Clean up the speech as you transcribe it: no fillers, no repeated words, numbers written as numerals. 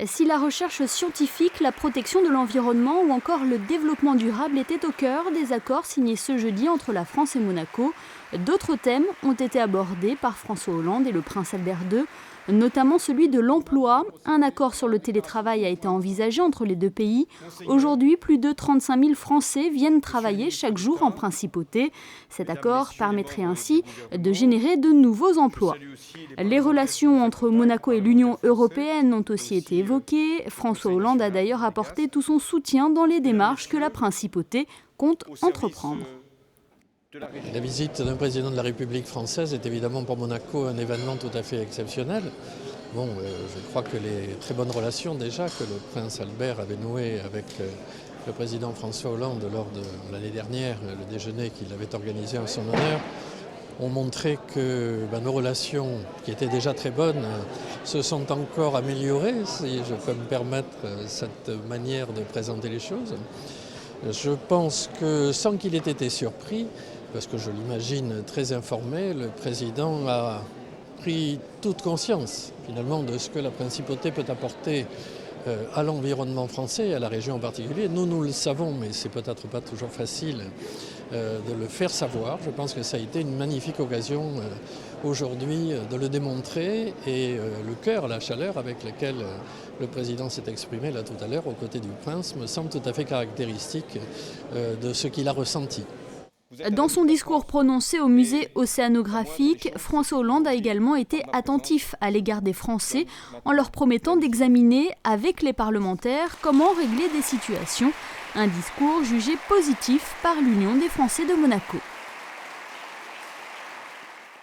Si la recherche scientifique, la protection de l'environnement ou encore le développement durable étaient au cœur des accords signés ce jeudi entre la France et Monaco, d'autres thèmes ont été abordés par François Hollande et le prince Albert II, notamment celui de l'emploi. Un accord sur le télétravail a été envisagé entre les deux pays. Aujourd'hui, plus de 35 000 Français viennent travailler chaque jour en principauté. Cet accord permettrait ainsi de générer de nouveaux emplois. Les relations entre Monaco et l'Union européenne ont aussi été évoquées. François Hollande a d'ailleurs apporté tout son soutien dans les démarches que la principauté compte entreprendre. La visite d'un président de la République française est évidemment pour Monaco un événement tout à fait exceptionnel. Je crois que les très bonnes relations déjà que le prince Albert avait nouées avec le président François Hollande lors de l'année dernière, le déjeuner qu'il avait organisé en son honneur, ont montré que nos relations, qui étaient déjà très bonnes, se sont encore améliorées, si je peux me permettre cette manière de présenter les choses. Je pense que sans qu'il ait été surpris, parce que je l'imagine très informé, le président a pris toute conscience finalement de ce que la principauté peut apporter à l'environnement français et à la région en particulier. Nous le savons, mais c'est peut-être pas toujours facile de le faire savoir. Je pense que ça a été une magnifique occasion aujourd'hui de le démontrer et le cœur, la chaleur avec laquelle le président s'est exprimé là tout à l'heure aux côtés du prince me semble tout à fait caractéristique de ce qu'il a ressenti. Dans son discours prononcé au musée océanographique, François Hollande a également été attentif à l'égard des Français en leur promettant d'examiner avec les parlementaires comment régler des situations. Un discours jugé positif par l'Union des Français de Monaco.